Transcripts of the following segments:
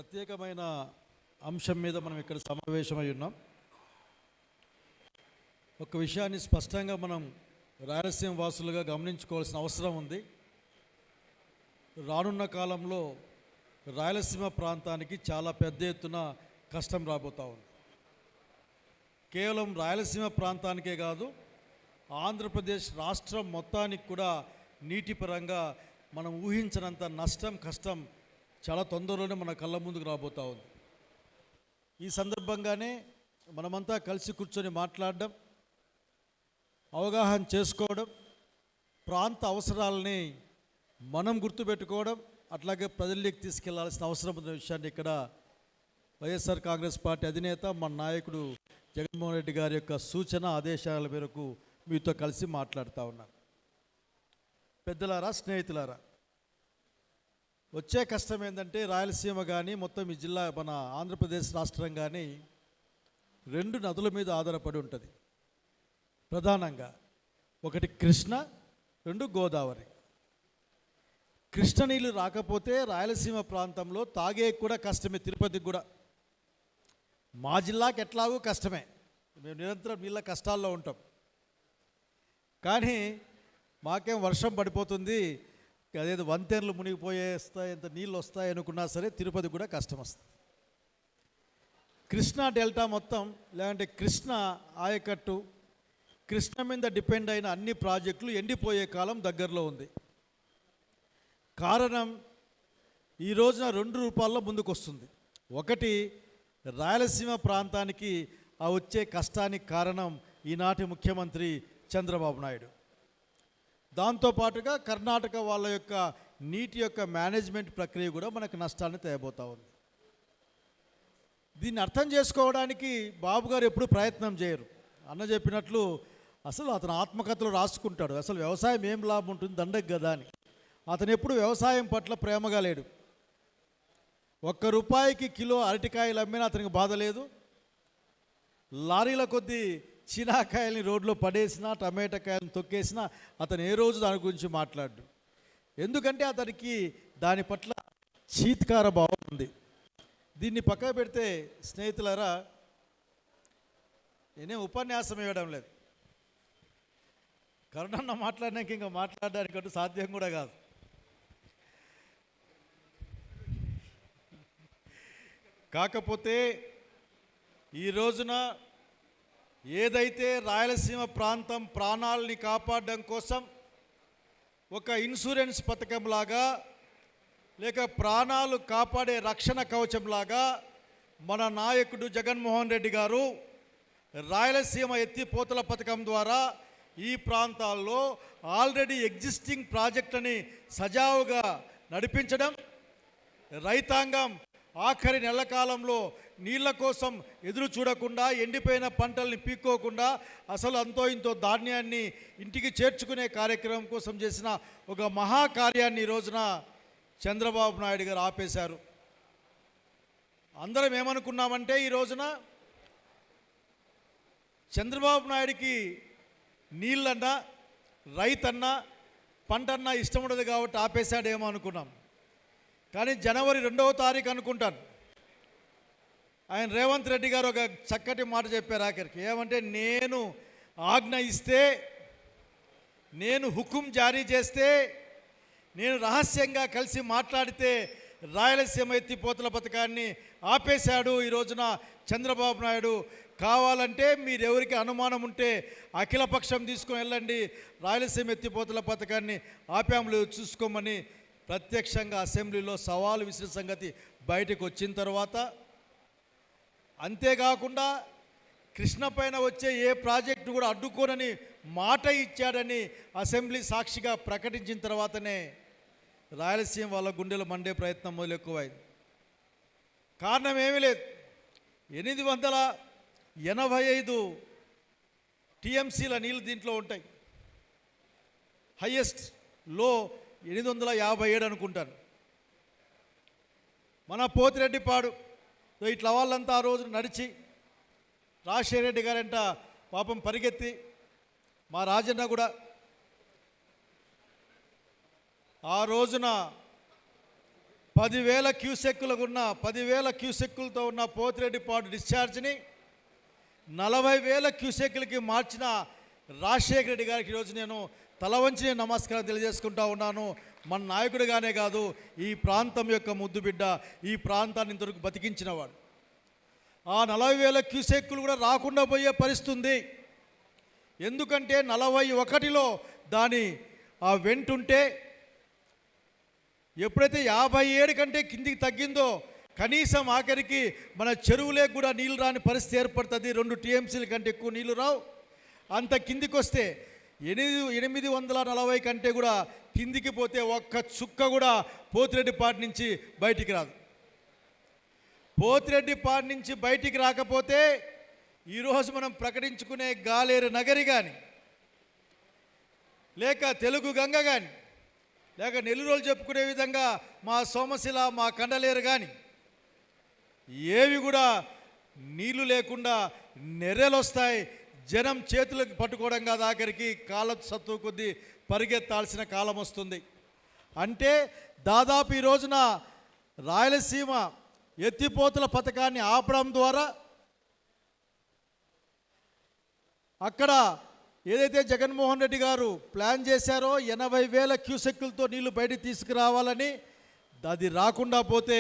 ప్రత్యేకమైన అంశం మీద మనం ఇక్కడ సమావేశమై ఉన్నాం. ఒక విషయాన్ని స్పష్టంగా మనం రాయలసీమ వాసులుగా గమనించుకోవాల్సిన అవసరం ఉంది. రానున్న కాలంలో రాయలసీమ ప్రాంతానికి చాలా పెద్ద ఎత్తున కష్టం రాబోతూ ఉంది. కేవలం రాయలసీమ ప్రాంతానికే కాదు, ఆంధ్రప్రదేశ్ రాష్ట్రం మొత్తానికి కూడా నీటి పరంగా మనం ఊహించినంత నష్టం, కష్టం చాలా తొందరలోనే మన కళ్ళ ముందుకు రాబోతూ ఉంది. ఈ సందర్భంగానే మనమంతా కలిసి కూర్చొని మాట్లాడడం, అవగాహన చేసుకోవడం, ప్రాంత అవసరాలని మనం గుర్తుపెట్టుకోవడం, అట్లాగే ప్రజల్లోకి తీసుకెళ్లాల్సిన అవసరం ఉన్న విషయాన్ని ఇక్కడ వైఎస్ఆర్ కాంగ్రెస్ పార్టీ అధినేత మన నాయకుడు జగన్మోహన్ రెడ్డి గారి యొక్క సూచన ఆదేశాల మేరకు మీతో కలిసి మాట్లాడుతూ ఉన్నాను. పెద్దలారా, స్నేహితులారా, వచ్చే కష్టం ఏంటంటే రాయలసీమ కానీ మొత్తం ఈ జిల్లా మన ఆంధ్రప్రదేశ్ రాష్ట్రం కానీ 2 నదుల మీద ఆధారపడి ఉంటుంది. ప్రధానంగా ఒకటి కృష్ణ, 2 గోదావరి. కృష్ణ నీళ్ళు రాకపోతే రాయలసీమ ప్రాంతంలో తాగే కూడా కష్టమే. తిరుపతికి కూడా మా జిల్లాకి ఎట్లాగూ కష్టమే, మేము నిరంతరం నీళ్ళ కష్టాల్లో ఉంటాం. కానీ మాకేం వర్షం పడిపోతుంది, అదేదో వంతెనలు మునిగిపోయేస్తాయి, ఎంత నీళ్ళు వస్తాయి అనుకున్నా సరే తిరుపతి కూడా కష్టం వస్తుంది. కృష్ణా డెల్టా మొత్తం, లేదంటే కృష్ణ ఆయకట్టు, కృష్ణ మీద డిపెండ్ అయిన అన్ని ప్రాజెక్టులు ఎండిపోయే కాలం దగ్గరలో ఉంది. కారణం ఈ రోజున 2 రూపాల్లో ముందుకు వస్తుంది. ఒకటి, రాయలసీమ ప్రాంతానికి ఆ వచ్చే కష్టానికి కారణం ఈనాటి ముఖ్యమంత్రి చంద్రబాబు నాయుడు. దాంతోపాటుగా కర్ణాటక వాళ్ళ యొక్క నీటి యొక్క మేనేజ్మెంట్ ప్రక్రియ కూడా మనకు నష్టాన్ని తేబోతూ ఉంది. దీన్ని అర్థం చేసుకోవడానికి బాబు గారు ఎప్పుడు ప్రయత్నం చేయరు. అన్న చెప్పినట్లు అసలు అతను ఆత్మకథలు రాసుకుంటాడు, అసలు వ్యవసాయం ఏం లాభం ఉంటుంది దండగ కదా అని. అతను ఎప్పుడు వ్యవసాయం పట్ల ప్రేమగా లేడు. ₹1 కిలో అరటికాయలు అమ్మినా అతనికి బాధ లేదు. లారీల కొద్దీ చీనాకాయల్ని రోడ్లో పడేసినా, టమాటా కాయలను తొక్కేసినా అతను ఏ రోజు దాని గురించి మాట్లాడు. ఎందుకంటే అతనికి దాని పట్ల చీత్కార భావం ఉంది. దీన్ని పక్కన పెడితే స్నేహితులారా, నేనే ఉపన్యాసం ఇవ్వడం లేదు, కరుణన్న మాట్లాడినాక ఇంకా మాట్లాడడానికి అటు సాధ్యం కూడా కాదు. కాకపోతే ఈ రోజున ఏదైతే రాయలసీమ ప్రాంతం ప్రాణాలని కాపాడడం కోసం ఒక ఇన్సూరెన్స్ పథకంలాగా, లేక ప్రాణాలు కాపాడే రక్షణ కవచంలాగా మన నాయకుడు జగన్మోహన్ రెడ్డి గారు రాయలసీమ ఎత్తిపోతల పథకం ద్వారా ఈ ప్రాంతాల్లో ఆల్రెడీ ఎగ్జిస్టింగ్ ప్రాజెక్టుని సజావుగా నడిపించడం, రైతాంగం ఆఖరి నెల కాలంలో నీళ్ల కోసం ఎదురు చూడకుండా, ఎండిపోయిన పంటల్ని పీక్కోకుండా అసలు అంతో ఇంతో ధాన్యాన్ని ఇంటికి చేర్చుకునే కార్యక్రమం కోసం చేసిన ఒక మహాకార్యాన్ని ఈ రోజున చంద్రబాబు నాయుడు గారు ఆపేశారు. అందరం ఏమనుకున్నామంటే ఈ రోజున చంద్రబాబు నాయుడికి నీళ్ళన్నా, రైతన్నా, పంటన్నా ఇష్టం ఉండదు కాబట్టి ఆపేశాడేమో అనుకున్నాం. కానీ జనవరి 2వ తారీఖు అనుకుంటాను, ఆయన రేవంత్ రెడ్డి గారు ఒక చక్కటి మాట చెప్పారు ఆఖరికి. ఏమంటే, నేను ఆజ్ఞ ఇస్తే, నేను హుకుం జారీ చేస్తే, నేను రహస్యంగా కలిసి మాట్లాడితే రాయలసీమ ఎత్తిపోతల పథకాన్ని ఆపేశాడు ఈ రోజున చంద్రబాబు నాయుడు. కావాలంటే మీరెవరికి అనుమానం ఉంటే అఖిలపక్షం తీసుకొని వెళ్ళండి, రాయలసీమ ఎత్తిపోతల పథకాన్ని ఆపాములు చూసుకోమని ప్రత్యక్షంగా అసెంబ్లీలో సవాలు విసిరిన సంగతి బయటకు వచ్చిన తర్వాత, అంతేకాకుండా కృష్ణ పైన వచ్చే ఏ ప్రాజెక్టు కూడా అడ్డుకోనని మాట ఇచ్చాడని అసెంబ్లీ సాక్షిగా ప్రకటించిన తర్వాతనే రాయలసీమ వాళ్ళ గుండెలు మండే ప్రయత్నం మొదలు ఎక్కువైంది. కారణం ఏమీ లేదు, 885 టీఎంసీల నీళ్ళు దీంట్లో ఉంటాయి. హయ్యెస్ట్ లో 857 అనుకుంటాను. మన పోతిరెడ్డిపాడు ఇట్లా వాళ్ళంతా ఆ రోజు నడిచి, రాజశేఖర రెడ్డి గారంట పాపం పరిగెత్తి, మా రాజన్న కూడా ఆ రోజున 10,000 క్యూసెక్కులకు ఉన్న 10,000 క్యూసెక్కులతో ఉన్న పోతిరెడ్డిపాడు డిశ్చార్జ్ని 40,000 క్యూసెక్కులకి మార్చిన రాజశేఖర రెడ్డి గారికి ఈరోజు నేను తల వంచి నమస్కారం తెలియజేసుకుంటా ఉన్నాను. మన నాయకుడిగానే కాదు, ఈ ప్రాంతం యొక్క ముద్దు బిడ్డ, ఈ ప్రాంతాన్ని ఇంతవరకు బతికించినవాడు. ఆ 40,000 క్యూసెక్కులు కూడా రాకుండా పోయే పరిస్థితి ఉంది. ఎందుకంటే 41లో దాని ఆ వెంటుంటే ఎప్పుడైతే 57 కంటే కిందికి తగ్గిందో కనీసం ఆఖరికి మన చెరువులే కూడా నీళ్ళు రాని పరిస్థితి ఏర్పడుతుంది. 2 టీఎంసీల కంటే ఎక్కువ నీళ్ళు రావు. అంత కిందికి వస్తే 840 కంటే కూడా కిందికి పోతే ఒక్క చుక్క కూడా పోతిరెడ్డిపాడు నుంచి బయటికి రాదు. పోతిరెడ్డిపాడు నుంచి బయటికి రాకపోతే ఈరోజు మనం ప్రకటించుకునే గాలేరు నగరి కానీ, లేక తెలుగు గంగ కానీ, లేక నెల్లూరులో చెప్పుకునే విధంగా మా సోమశిల, మా కండలేరు కానీ ఏవి కూడా నీళ్లు లేకుండా నెర్రెలు వస్తాయి. జనం చేతులకు పట్టుకోవడం కాదు, ఆఖరికి కాళ్ళ సత్తు కొద్దీ పరిగెత్తాల్సిన కాలం వస్తుంది. అంటే దాదాపు ఈ రోజున రాయలసీమ ఎత్తిపోతల పథకాన్ని ఆపడం ద్వారా అక్కడ ఏదైతే జగన్మోహన్ రెడ్డి గారు ప్లాన్ చేశారో 80,000 క్యూసెక్కులతో నీళ్లు బయటికి తీసుకురావాలని, అది రాకుండా పోతే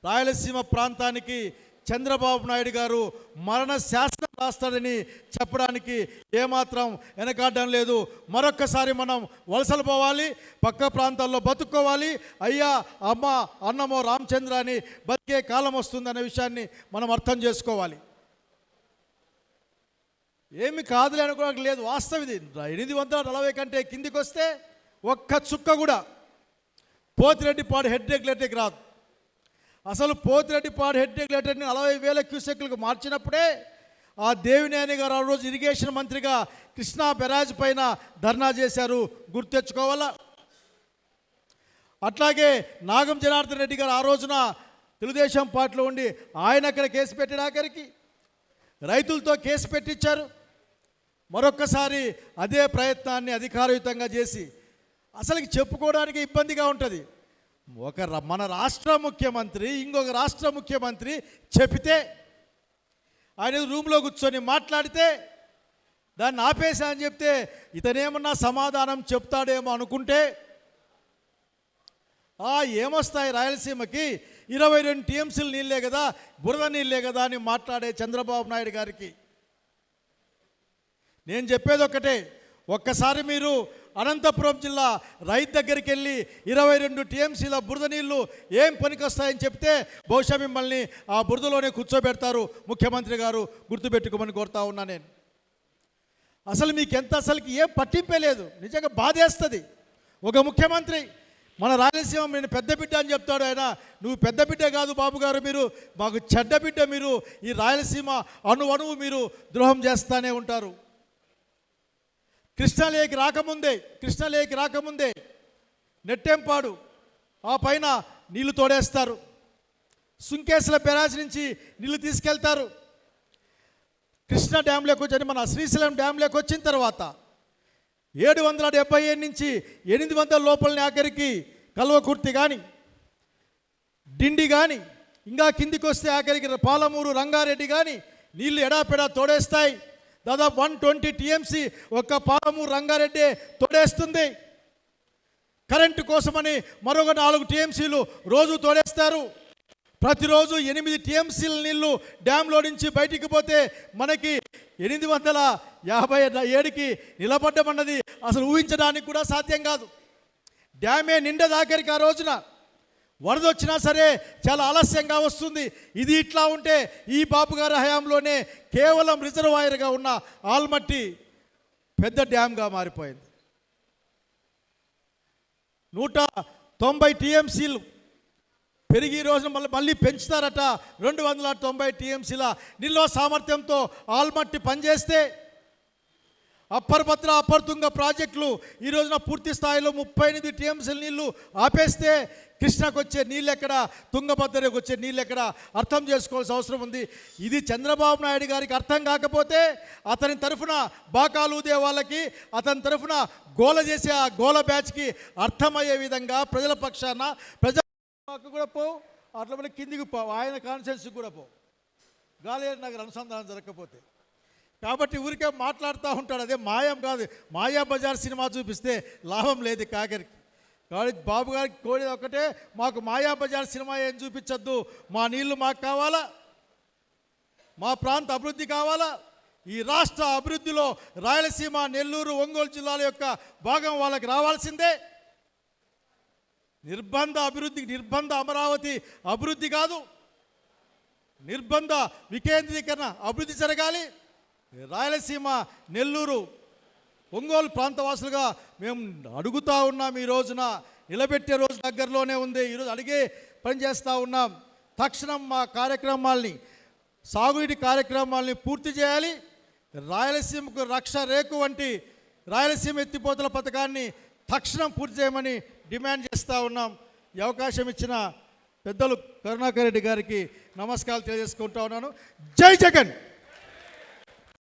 రాయలసీమ ప్రాంతానికి చంద్రబాబు నాయుడు గారు మరణ శాసనం రాస్తాడని చెప్పడానికి ఏమాత్రం వెనకాడడం లేదు. మరొక్కసారి మనం వలసలు పోవాలి, పక్క ప్రాంతాల్లో బతుక్కోవాలి, అయ్యా అమ్మ అన్నమో రామచంద్ర అని బతికే కాలం వస్తుందనే విషయాన్ని మనం అర్థం చేసుకోవాలి. ఏమి కాదులే అనుకోవడానికి లేదు, వాస్తవం ఇది. 840 కంటే కిందికి వస్తే ఒక్క చుక్క కూడా పోతిరెడ్డిపాడు హెడ్ రెగ్యులేటర్కి రాదు. అసలు పోతిరెడ్డిపాడు హెడ్ రెగ్యులేటర్ని 40,000 క్యూసెక్లకు మార్చినప్పుడే ఆ దేవినేని గారు ఆ రోజు ఇరిగేషన్ మంత్రిగా కృష్ణా బెరాజ్ పైన ధర్నా చేశారు, గుర్తెచ్చుకోవాలా. అట్లాగే నాగం జనార్దన్ రెడ్డి గారు ఆ రోజున తెలుగుదేశం పార్టీలో ఉండి ఆయన అక్కడ కేసు పెట్టాడు, ఆఖరికి రైతులతో కేసు పెట్టించారు. మరొక్కసారి అదే ప్రయత్నాన్ని అధికారయుతంగా చేసి అసలుకి చెప్పుకోవడానికి ఇబ్బందిగా ఉంటుంది. మన రాష్ట్ర ముఖ్యమంత్రి ఇంకొక రాష్ట్ర ముఖ్యమంత్రి చెబితే ఆయన రూమ్లో కూర్చొని మాట్లాడితే దాన్ని ఆపేసా అని చెప్తే ఇతనేమన్నా సమాధానం చెప్తాడేమో అనుకుంటే ఏమొస్తాయి రాయలసీమకి 22 టీఎంసీలు నీళ్ళే కదా, బురద నీళ్ళే కదా అని మాట్లాడే చంద్రబాబు నాయుడు గారికి నేను చెప్పేది ఒక్కటే. ఒక్కసారి మీరు అనంతపురం జిల్లా రైతు దగ్గరికి వెళ్ళి 22 టీఎంసీల బురద నీళ్లు ఏం పనికొస్తాయని చెప్తే బహుశా మిమ్మల్ని ఆ బురదలోనే కూర్చోబెడతారు ముఖ్యమంత్రి గారు, గుర్తుపెట్టుకోమని కోరుతా ఉన్నా నేను. అసలు మీకెంత అసలుకి ఏం పట్టింపే లేదు. నిజంగా బాధేస్తుంది. ఒక ముఖ్యమంత్రి మన రాయలసీమ నేను పెద్ద బిడ్డ అని చెప్తాడు ఆయన. నువ్వు పెద్ద బిడ్డ కాదు బాబు గారు, మీరు మాకు చెడ్డ బిడ్డ, మీరు ఈ రాయలసీమ అణువు మీరు ద్రోహం చేస్తూనే ఉంటారు. కృష్ణాలేకి రాకముందే నెట్టెంపాడు ఆ పైన నీళ్లు తోడేస్తారు, సుంకేశ్ల బెరాజ్ నుంచి నీళ్లు తీసుకెళ్తారు. కృష్ణా డ్యాంలోకి వచ్చి మన శ్రీశైలం డ్యాంలోకి వచ్చిన తర్వాత 775 నుంచి 800 లోపలని ఆఖరికి కల్వకుర్తి కానీ డిండి కానీ ఇంకా కిందికి వస్తే ఆఖరికి పాలమూరు రంగారెడ్డి కానీ నీళ్లు ఎడాపెడా తోడేస్తాయి. దాదాపు 120 టీఎంసీ ఒక్క పాలమూరు రంగారెడ్డి తోడేస్తుంది. కరెంటు కోసమని మరొక 4 టీఎంసీలు రోజు తోడేస్తారు. ప్రతిరోజు 8 టీఎంసీల నీళ్లు డ్యాంలో నుంచి బయటికి పోతే మనకి 857కి నిలబడ్డమన్నది అసలు ఊహించడానికి కూడా సాధ్యం కాదు. డ్యామే నిండదాఖరికి ఆ రోజున వరద వచ్చినా సరే చాలా ఆలస్యంగా వస్తుంది. ఇది ఇట్లా ఉంటే ఈ బాబు గారి హయాంలోనే కేవలం రిజర్వాయర్గా ఉన్న ఆల్మట్టి పెద్ద డ్యామ్గా మారిపోయింది. 190 టీఎంసీలు పెరిగి ఈ రోజున మళ్ళీ పెంచుతారట. 290 టీఎంసీల నిల్వ సామర్థ్యంతో ఆల్మట్టి పనిచేస్తే అప్పర్ భద్ర అప్పర్ తుంగ ప్రాజెక్టులు ఈ రోజున పూర్తి స్థాయిలో 38 టీఎంసీల నీళ్లు ఆపేస్తే కృష్ణకు వచ్చే నీళ్ళు ఎక్కడ, తుంగభద్రకు వచ్చే నీళ్ళు ఎక్కడ అర్థం చేసుకోవాల్సిన అవసరం ఉంది. ఇది చంద్రబాబు నాయుడు గారికి అర్థం కాకపోతే అతని తరఫున బాకాలు ఊదే వాళ్ళకి, అతని తరఫున గోల చేసే ఆ గోల బ్యాచ్కి అర్థమయ్యే విధంగా ప్రజల పక్షాన పక్క కూడా పోవు, అట్లా మళ్ళీ కిందికి పోవు, ఆయన కాన్స్టిట్యున్సీకి కూడా పోవు, గాలేరు నగర్ అనుసంధానం జరగకపోతే. కాబట్టి ఊరికే మాట్లాడుతూ ఉంటాడు, అదే మాయం కాదు. మాయా బజార్ సినిమా చూపిస్తే లాభం లేదు కాకరికి. కాబట్టి బాబు గారికి కోరేది ఒకటే, మాకు మాయా బజార్ సినిమా ఏం చూపించద్దు, మా నీళ్లు మాకు కావాలా, మా ప్రాంత అభివృద్ధి కావాలా. ఈ రాష్ట్ర అభివృద్ధిలో రాయలసీమ, నెల్లూరు, ఒంగోలు జిల్లాల యొక్క భాగం వాళ్ళకి రావాల్సిందే. నిర్బంధ అభివృద్ధి, నిర్బంధ అమరావతి అభివృద్ధి కాదు, నిర్బంధ వికేంద్రీకరణ అభివృద్ధి జరగాలి. రాయలసీమ, నెల్లూరు, ఒంగోలు ప్రాంతవాసులుగా మేము అడుగుతూ ఉన్నాం. ఈ రోజున నిలబెట్టే రోజు దగ్గరలోనే ఉంది. ఈరోజు అడిగే పని చేస్తూ ఉన్నాం. తక్షణం మా కార్యక్రమాల్ని, సాగునీటి కార్యక్రమాల్ని పూర్తి చేయాలి. రాయలసీమకు రక్ష రేకు వంటి రాయలసీమ ఎత్తిపోతల పథకాన్ని తక్షణం పూర్తి చేయమని డిమాండ్ చేస్తూ ఉన్నాం. ఈ అవకాశం ఇచ్చిన పెద్దలు కరుణాకర్ రెడ్డి గారికి నమస్కారాలు తెలియజేసుకుంటా ఉన్నాను. జై జగన్.